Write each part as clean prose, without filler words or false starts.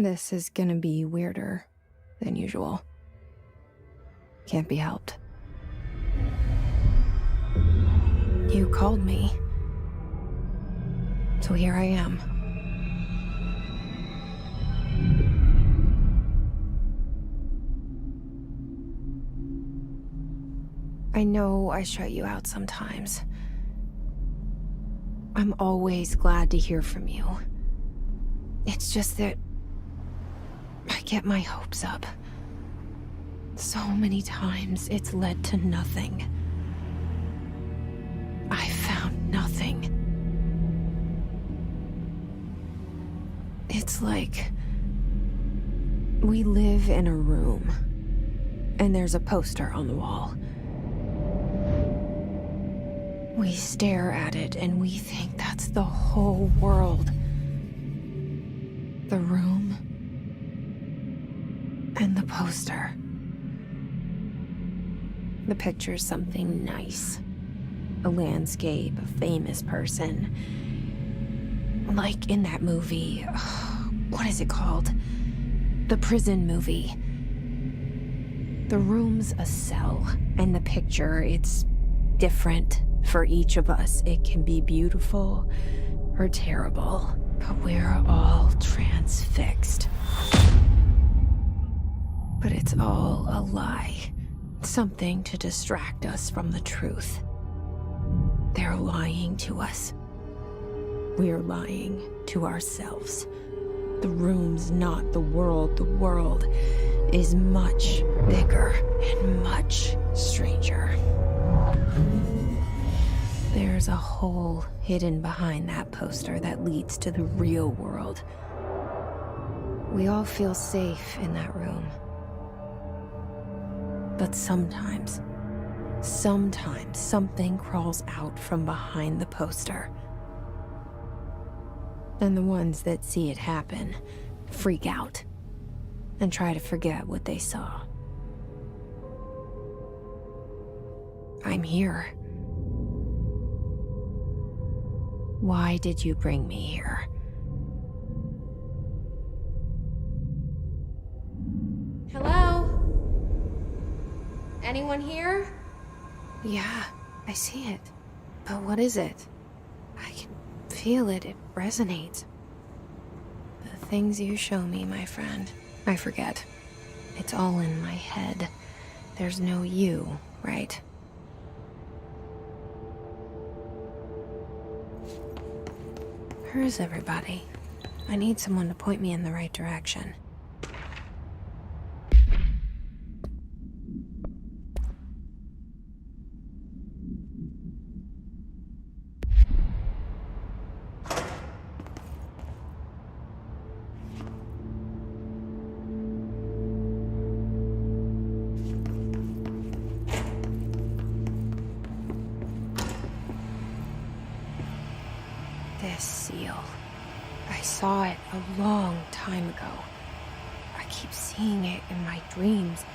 This is gonna be weirder than usual. Can't be helped. You called me. So here I am. I know I shut you out sometimes. I'm always glad to hear from you. It's just that I get my hopes up. So many times it's led to nothing. I found nothing. It's like we live in a room, and there's a poster on the wall. We stare at it and we think that's the whole world. The room and the poster. The picture's something nice. A landscape, a famous person. Like in that movie, what is it called? The prison movie. The room's a cell, and the picture, it's different for each of us. It can be beautiful or terrible, but we're all transfixed. But it's all a lie. Something to distract us from the truth. They're lying to us. We're lying to ourselves. The room's not the world. The world is much bigger and much stranger. There's a hole hidden behind that poster that leads to the real world. We all feel safe in that room. But sometimes something crawls out from behind the poster. And the ones that see it happen freak out and try to forget what they saw. I'm here. Why did you bring me here? Hello? Anyone here? Yeah, I see it. But what is it? I can feel it. It resonates. The things you show me, my friend, I forget. It's all in my head. There's no you, right? Where's everybody? I need someone to point me in the right direction. This seal. I saw it a long time ago. I keep seeing it in my dreams.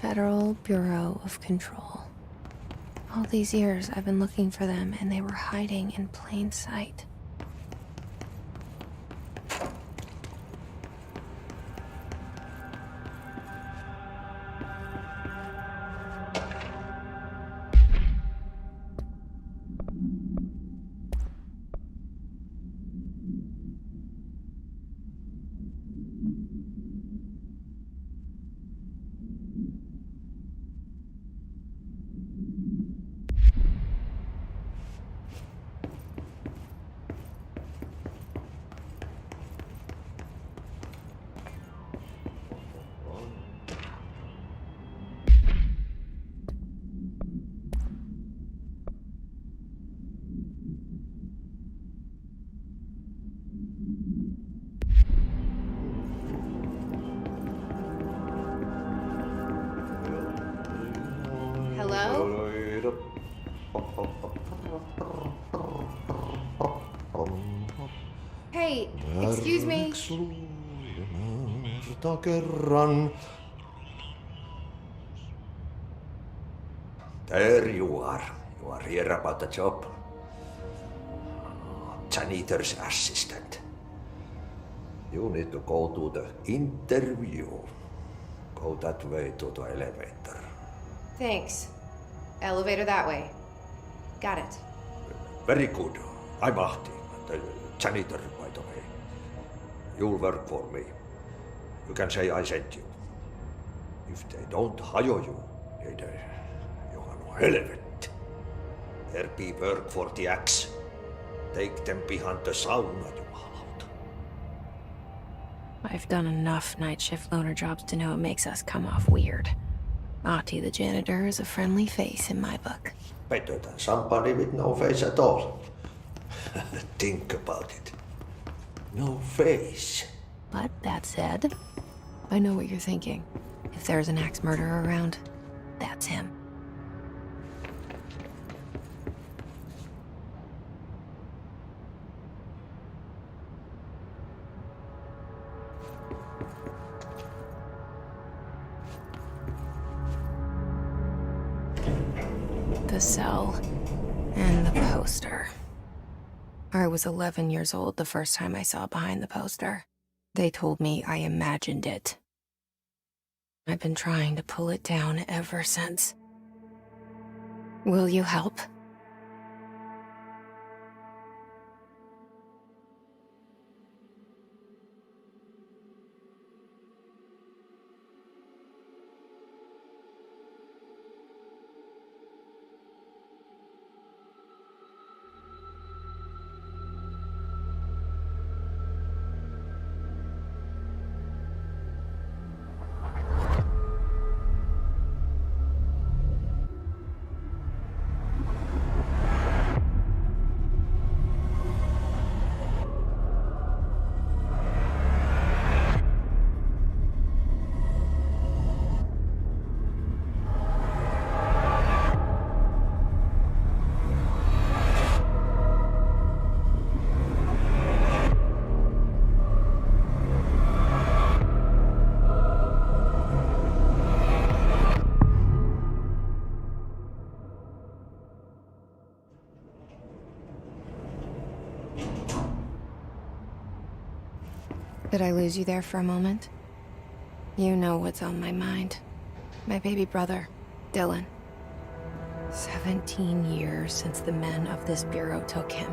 Federal Bureau of Control. All these years I've been looking for them and they were hiding in plain sight. Hey, excuse me. Kerran. There you are. You are here about the job. Janitor's assistant. You need to go to the interview. Go that way to the elevator. Thanks. Elevator that way. Got it. Very good. I'm Ahti, the janitor, by the way. You'll work for me. You can say I sent you. If they don't hire you, you are helvet. There be work for the axe. Take them behind the sauna, jumalauta. I've done enough night shift loner jobs to know it makes us come off weird. Ahti the janitor is a friendly face in my book. Better than somebody with no face at all. Think about it. No face. But that said, I know what you're thinking. If there's an axe murderer around, that's him. The cell and the poster. I was 11 years old the first time I saw behind the poster. They told me I imagined it. I've been trying to pull it down ever since. Will you help? Did I lose you there for a moment? You know what's on my mind. My baby brother, Dylan. 17 years since the men of this bureau took him.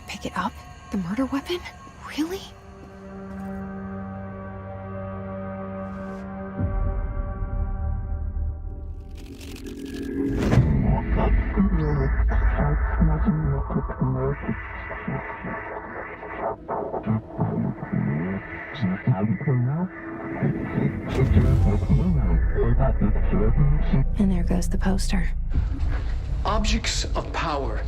Pick it up? The murder weapon? Really? And there goes the poster. Objects of power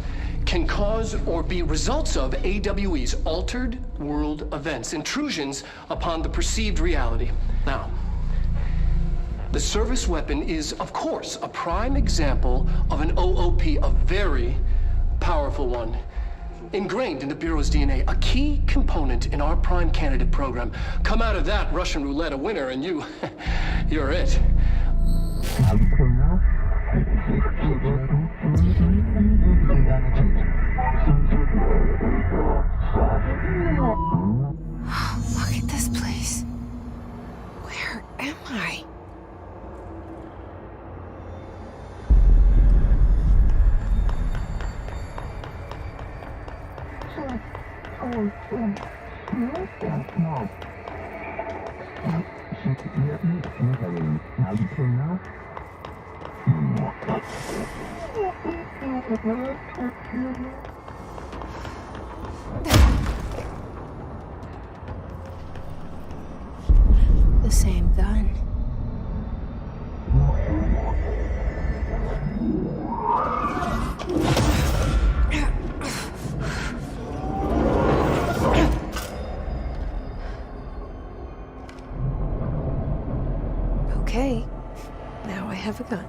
can cause or be results of AWE's altered world events, intrusions upon the perceived reality. Now, the service weapon is, of course, a prime example of an OOP, a very powerful one. Ingrained in the Bureau's DNA, a key component in our prime candidate program. Come out of that Russian roulette a winner and you're it. Look at this place. Where am I? The same gun. Okay, now I have a gun.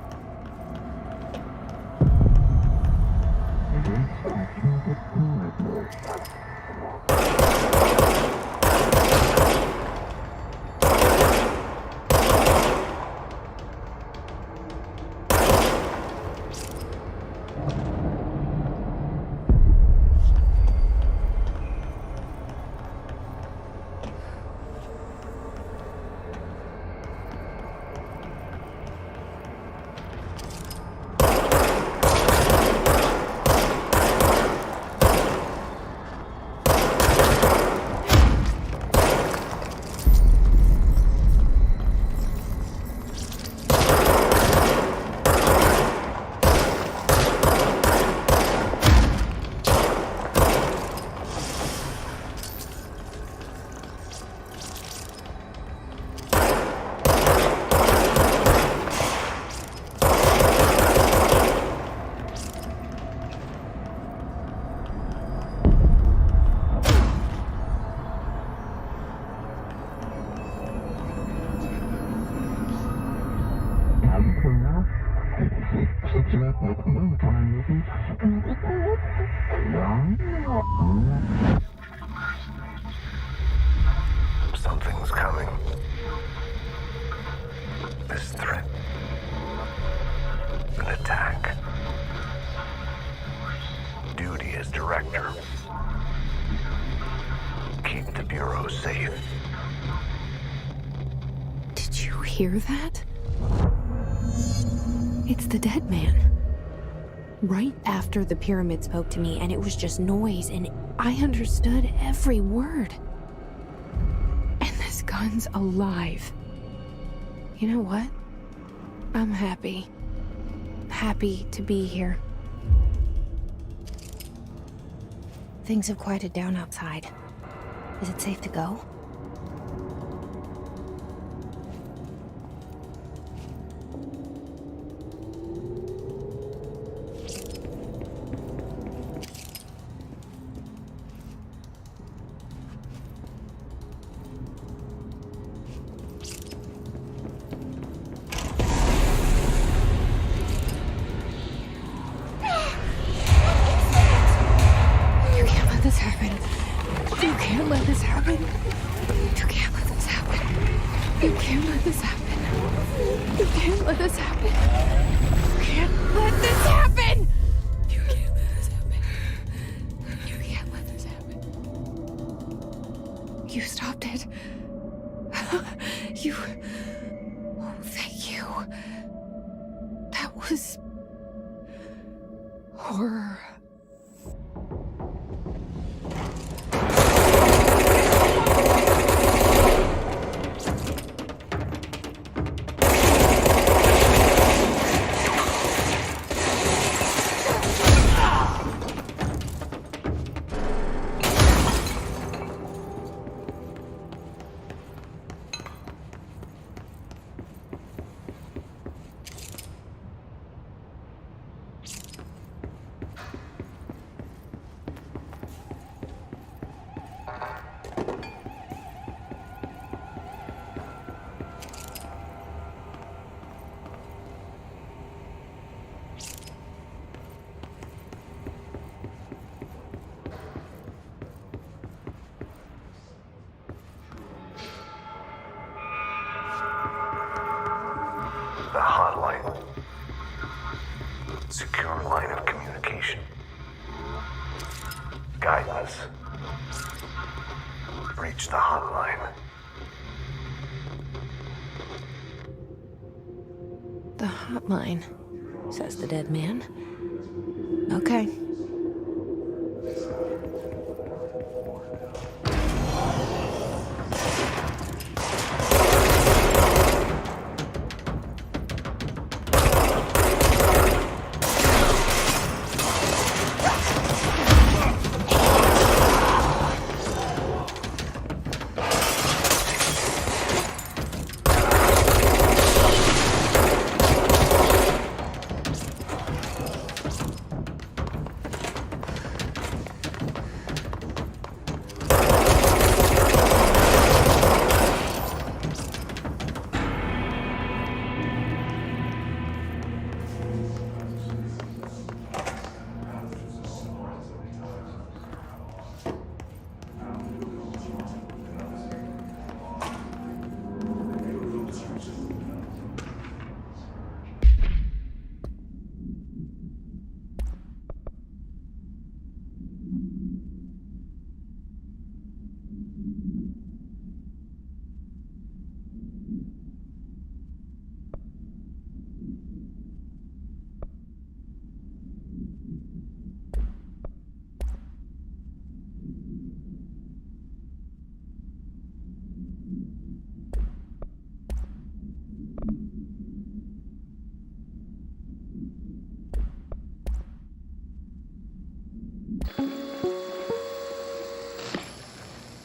Something's coming. This threat. An attack. Duty as director. Keep the Bureau safe. Did you hear that? It's the dead man. Right after the pyramid spoke to me, and it was just noise, and I understood every word. And this gun's alive. You know what? I'm happy. Happy to be here. Things have quieted down outside. Is it safe to go? This happen. You can't let this happen. You can't let this happen. You can't let this happen. You can't let this happen. You can't let this happen. You can't let this happen. You can't let this happen. You stopped it. You. Oh, thank you. That was horror. Secure line of communication. Guidance. Reach the hotline. The hotline, says the dead man. Okay.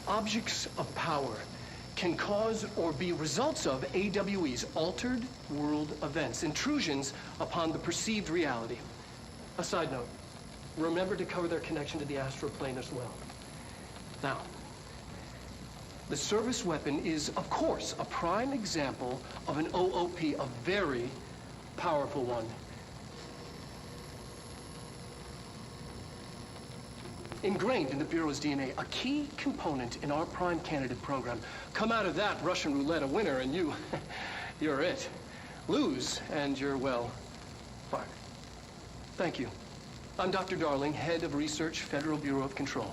Objects of power can cause or be results of AWE's altered world events, intrusions upon the perceived reality. A side note, remember to cover their connection to the astral plane as well. Now, the service weapon is, of course, a prime example of an OOP, a very powerful one. Ingrained in the Bureau's DNA, a key component in our prime candidate program. Come out of that Russian roulette a winner and you're it. Lose and you're, well, fired. Thank you. I'm Dr. Darling, head of research, Federal Bureau of Control.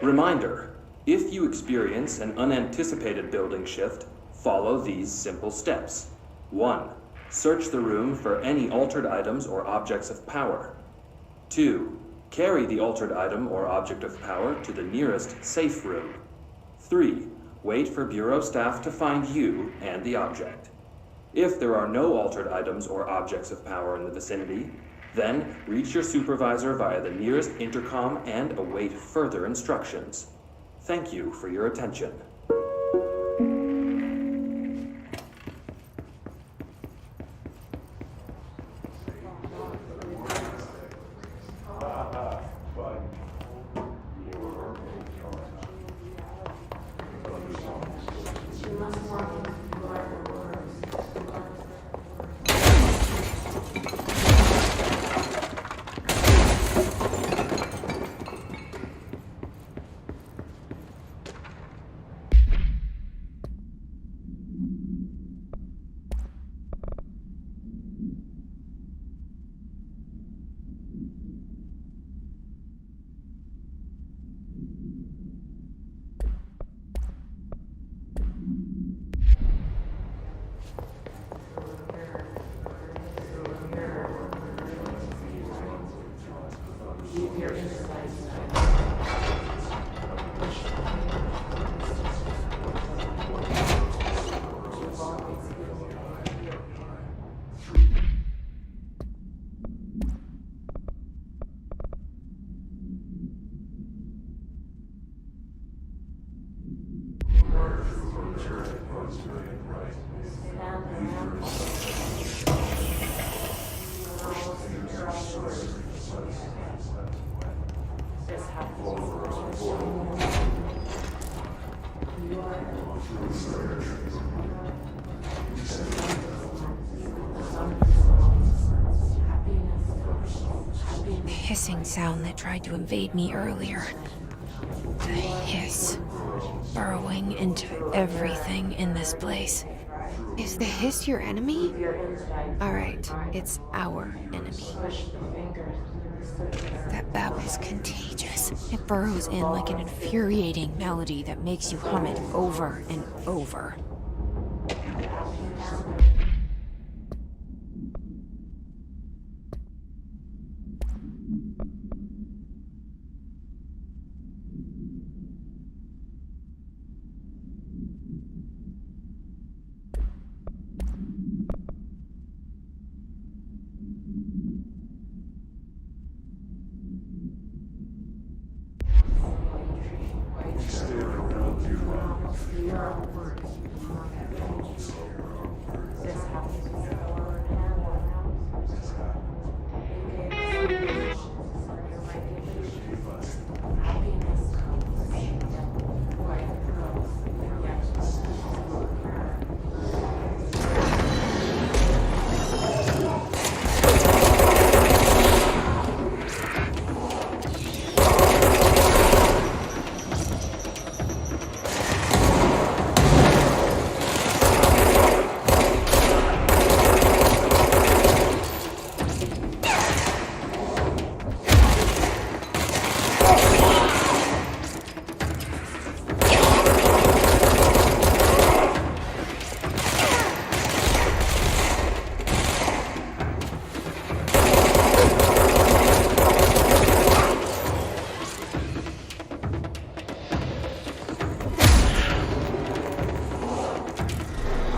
Reminder, if you experience an unanticipated building shift, follow these simple steps. 1. Search the room for any altered items or objects of power. 2. Carry the altered item or object of power to the nearest safe room. 3. Wait for Bureau staff to find you and the object. If there are no altered items or objects of power in the vicinity, then reach your supervisor via the nearest intercom and await further instructions. Thank you for your attention. hissing sound that tried to invade me earlier. The hiss, burrowing into everything in this place. Is the hiss your enemy? Alright, it's our enemy. That babble's contagious. It burrows in like an infuriating melody that makes you hum it over and over.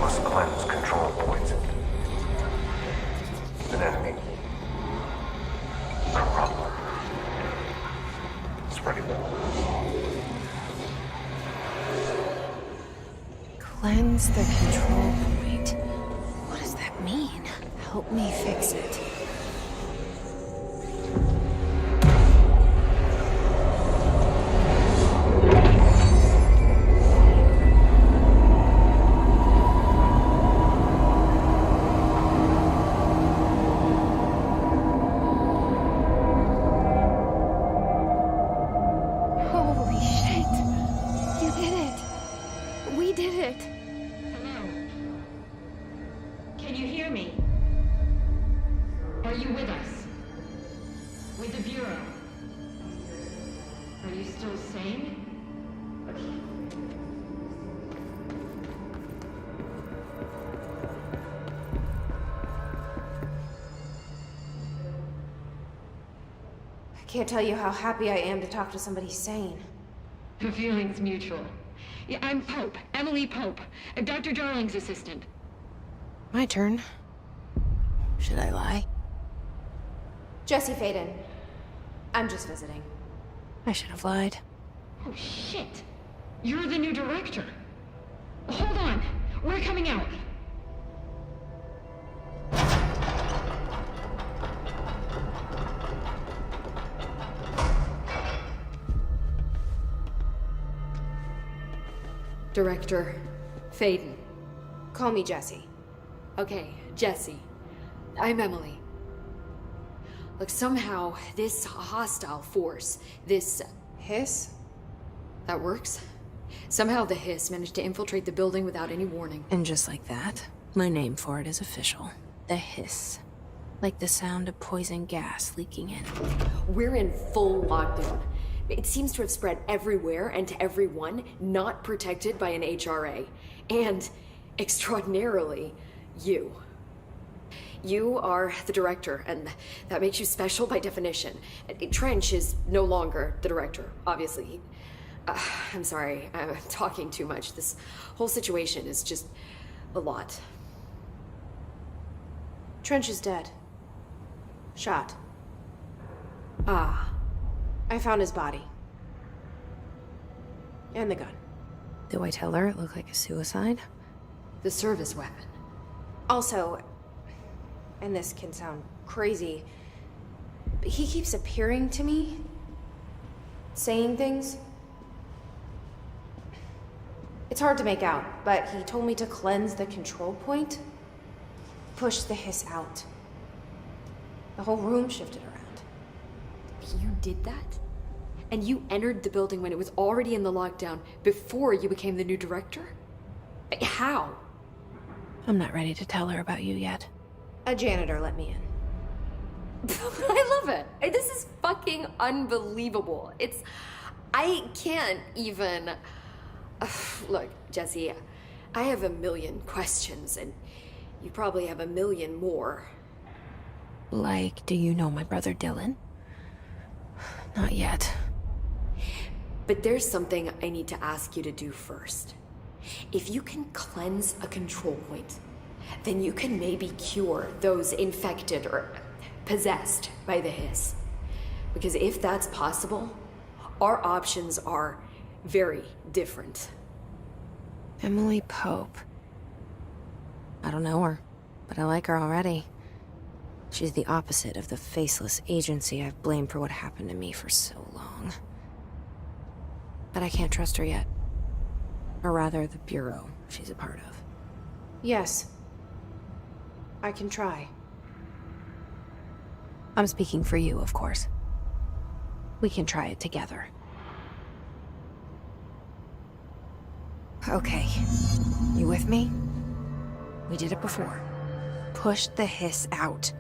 Must cleanse control points. An enemy. Corrupt. Spreading. Cleanse the control point. What does that mean? Help me fix it. Holy shit! You did it! We did it! Hello? Can you hear me? Are you with us? With the Bureau? Are you still sane? I can't tell you how happy I am to talk to somebody sane. The feeling's mutual. Yeah, I'm Pope, Emily Pope, Dr. Darling's assistant. My turn. Should I lie? Jesse Faden. I'm just visiting. I should have lied. Oh, shit. You're the new director. Hold on. We're coming out. Director Faden. Call me Jesse. Okay, Jesse. I'm Emily. Look, somehow this hostile force, this... Hiss? that works? Somehow the hiss managed to infiltrate the building without any warning. And just like that, my name for it is official. The hiss. Like the sound of poison gas leaking in. We're in full lockdown. It seems to have spread everywhere and to everyone not protected by an HRA. And, extraordinarily, you. You are the director, and that makes you special by definition. Trench is no longer the director, obviously. I'm sorry, I'm talking too much. This whole situation is just a lot. Trench is dead. Shot. Ah. I found his body. And the gun. Do I tell her it looked like a suicide? The service weapon. Also, and this can sound crazy, but he keeps appearing to me, saying things. It's hard to make out, but he told me to cleanse the control point, push the hiss out. The whole room shifted around. You did that? And you entered the building when it was already in the lockdown before you became the new director? How? I'm not ready to tell her about you yet. A janitor let me in. I love it. This is fucking unbelievable. I can't even... Look, Jesse, I have a million questions, and you probably have a million more. Like, do you know my brother Dylan? Not yet. But there's something I need to ask you to do first. If you can cleanse a control point, then you can maybe cure those infected or possessed by the hiss. Because if that's possible, our options are very different. Emily Pope. I don't know her, but I like her already. She's the opposite of the faceless agency I've blamed for what happened to me for so long. But I can't trust her yet. Or rather, the Bureau she's a part of. Yes. I can try. I'm speaking for you, of course. We can try it together. Okay. You with me? We did it before. Push the hiss out.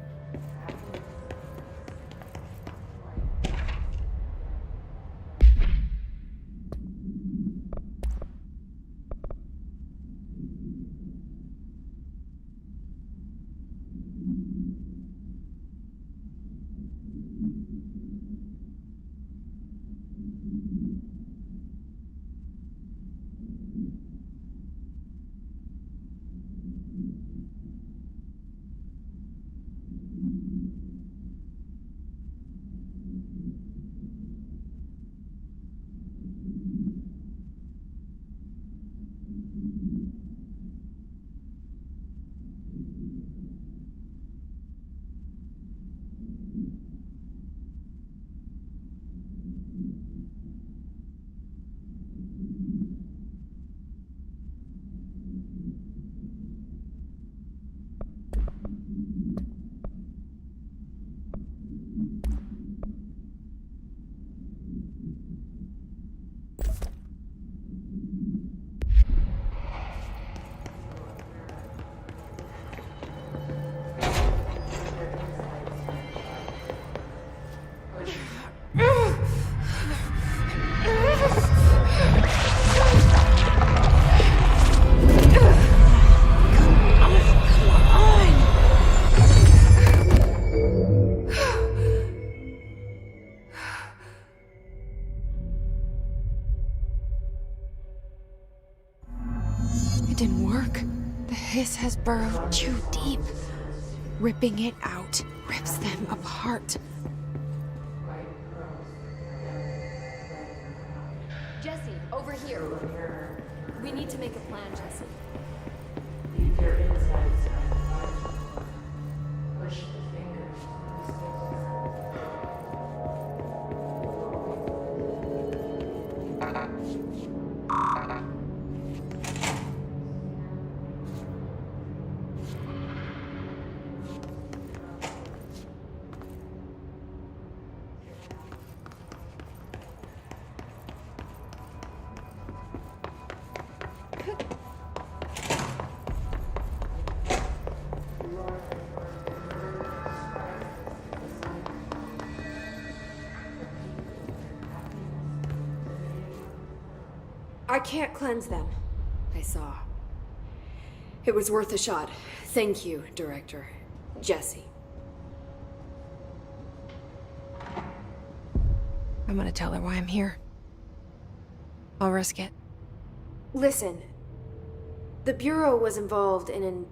This has burrowed too deep. Ripping it out rips them apart. Jesse, over here. We need to make a plan, Jesse. Leave your insides undivided. Push the fingers to I can't cleanse them. I saw. It was worth a shot. Thank you, Director. Jesse. I'm gonna tell her why I'm here. I'll risk it. Listen, the Bureau was involved in an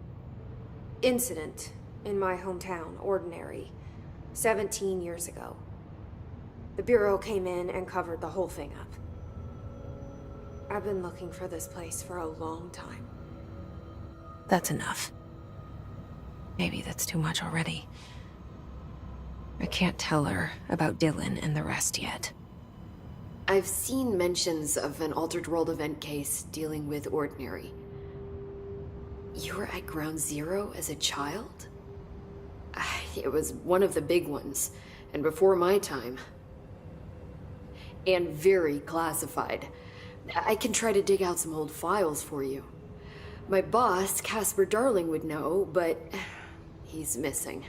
incident in my hometown, Ordinary, 17 years ago. The Bureau came in and covered the whole thing up. I've been looking for this place for a long time. That's enough. Maybe that's too much already. I can't tell her about Dylan and the rest yet. I've seen mentions of an Altered World event case dealing with Ordinary. You were at Ground Zero as a child? It was one of the big ones, and before my time. And very classified. I can try to dig out some old files for you. My boss, Casper Darling, would know, but he's missing.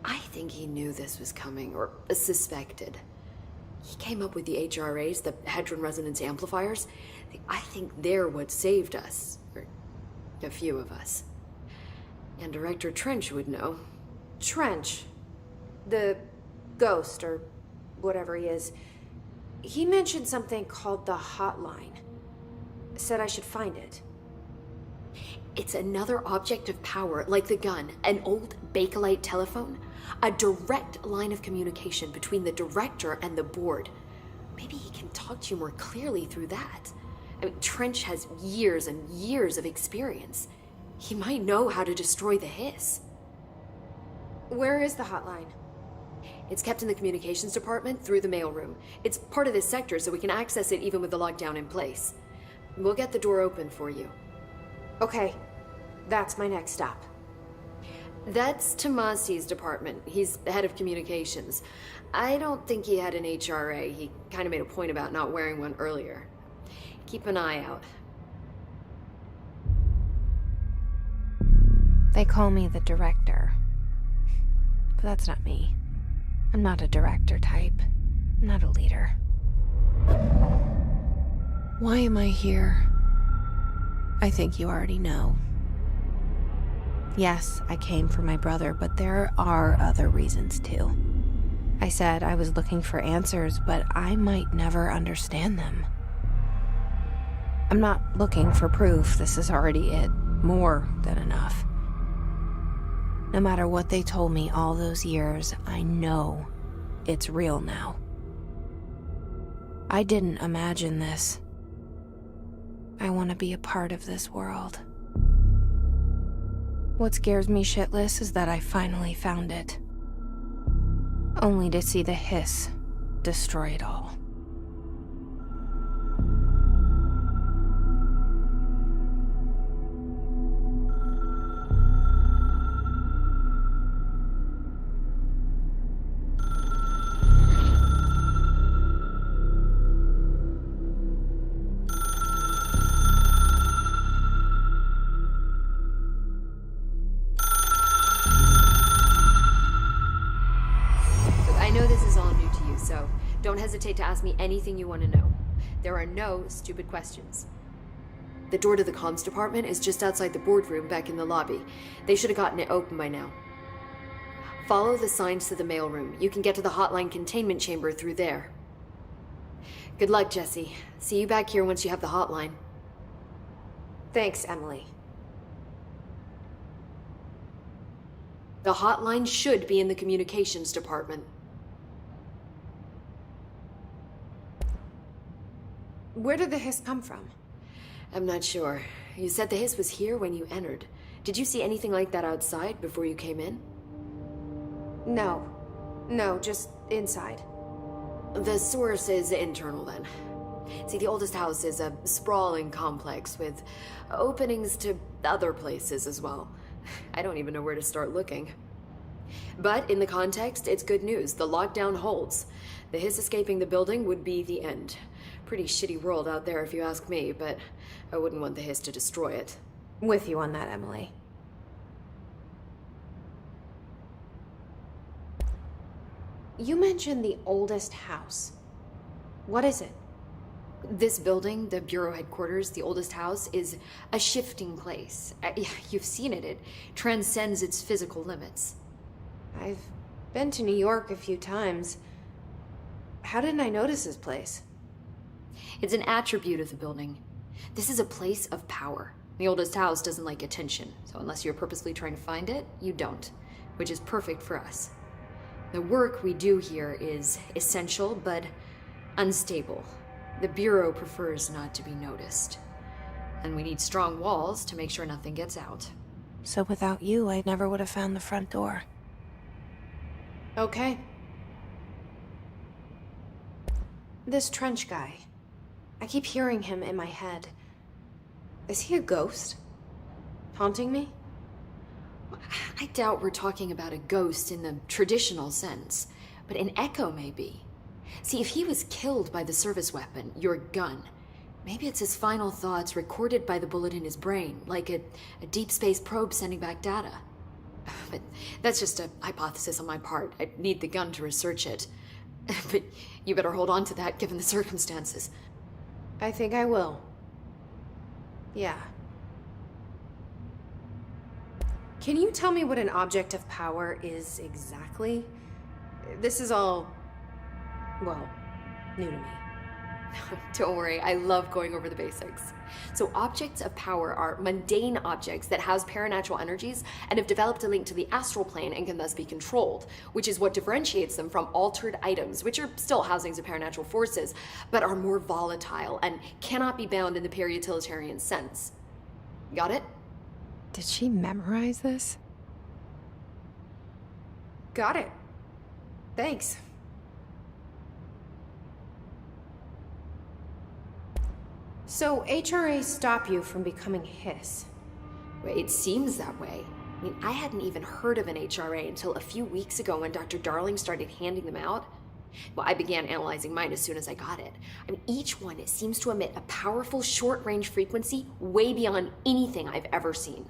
I think he knew this was coming, or suspected. He came up with the HRAs, the Hadron Resonance Amplifiers. I think they're what saved us. Or a few of us. And Director Trench would know. Trench. The ghost, or whatever he is. He mentioned something called the hotline. Said I should find it. It's another object of power, like the gun, an old Bakelite telephone. A direct line of communication between the director and the board. Maybe he can talk to you more clearly through that. I mean, Trench has years and years of experience. He might know how to destroy the hiss. Where is the hotline? It's kept in the communications department through the mailroom. It's part of this sector, so we can access it even with the lockdown in place. We'll get the door open for you. Okay, that's my next stop. That's Tomasi's department. He's the head of communications. I don't think he had an HRA. He kind of made a point about not wearing one earlier. Keep an eye out. They call me the director. But that's not me. I'm not a director type. I'm not a leader. Why am I here? I think you already know. Yes, I came for my brother, but there are other reasons too. I said I was looking for answers, but I might never understand them. I'm not looking for proof. This is already it. More than enough. No matter what they told me all those years, I know it's real now. I didn't imagine this. I want to be a part of this world. What scares me shitless is that I finally found it. Only to see the hiss destroy it all. Don't hesitate to ask me anything you want to know. There are no stupid questions. The door to the comms department is just outside the boardroom back in the lobby. They should have gotten it open by now. Follow the signs to the mailroom. You can get to the hotline containment chamber through there. Good luck, Jesse. See you back here once you have the hotline. Thanks, Emily. The hotline should be in the communications department. Where did the hiss come from? I'm not sure. You said the hiss was here when you entered. Did you see anything like that outside before you came in? No. No, just inside. The source is internal then. See, the oldest house is a sprawling complex with openings to other places as well. I don't even know where to start looking. But in the context, it's good news. The lockdown holds. The hiss escaping the building would be the end. Pretty shitty world out there if you ask me, but I wouldn't want the hiss to destroy it. With you on that, Emily. You mentioned the oldest house. What is it? This building, the Bureau headquarters, the oldest house, is a shifting place. You've seen it. It transcends its physical limits. I've been to New York a few times. How didn't I notice this place? It's an attribute of the building. This is a place of power. The oldest house doesn't like attention, so unless you're purposely trying to find it, you don't, which is perfect for us. The work we do here is essential, but unstable. The Bureau prefers not to be noticed. And we need strong walls to make sure nothing gets out. So without you, I never would have found the front door. Okay. This Trench guy. I keep hearing him in my head. Is he a ghost? Haunting me? I doubt we're talking about a ghost in the traditional sense, but an echo maybe. See, if he was killed by the service weapon, your gun, maybe it's his final thoughts recorded by the bullet in his brain, like a deep space probe sending back data. But that's just a hypothesis on my part. I'd need the gun to research it. But you better hold on to that given the circumstances. I think I will. Yeah. Can you tell me what an object of power is exactly? This is all, well, new to me. Don't worry, I love going over the basics. So objects of power are mundane objects that house paranatural energies and have developed a link to the astral plane and can thus be controlled, which is what differentiates them from altered items, which are still housings of paranatural forces, but are more volatile and cannot be bound in the peri-utilitarian sense. Got it? Did she memorize this? Got it. Thanks. So HRA stop you from becoming Hiss? It seems that way. I mean, I hadn't even heard of an HRA until a few weeks ago when Dr. Darling started handing them out. Well, I began analyzing mine as soon as I got it. I mean, each one seems to emit a powerful short-range frequency way beyond anything I've ever seen.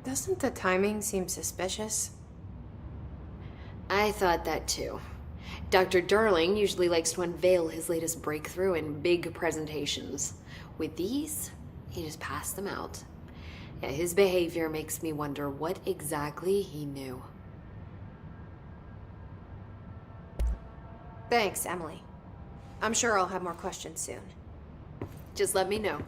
Doesn't the timing seem suspicious? I thought that too. Dr. Darling usually likes to unveil his latest breakthrough in big presentations. With these, he just passed them out. Yeah, his behavior makes me wonder what exactly he knew. Thanks, Emily. I'm sure I'll have more questions soon. Just let me know.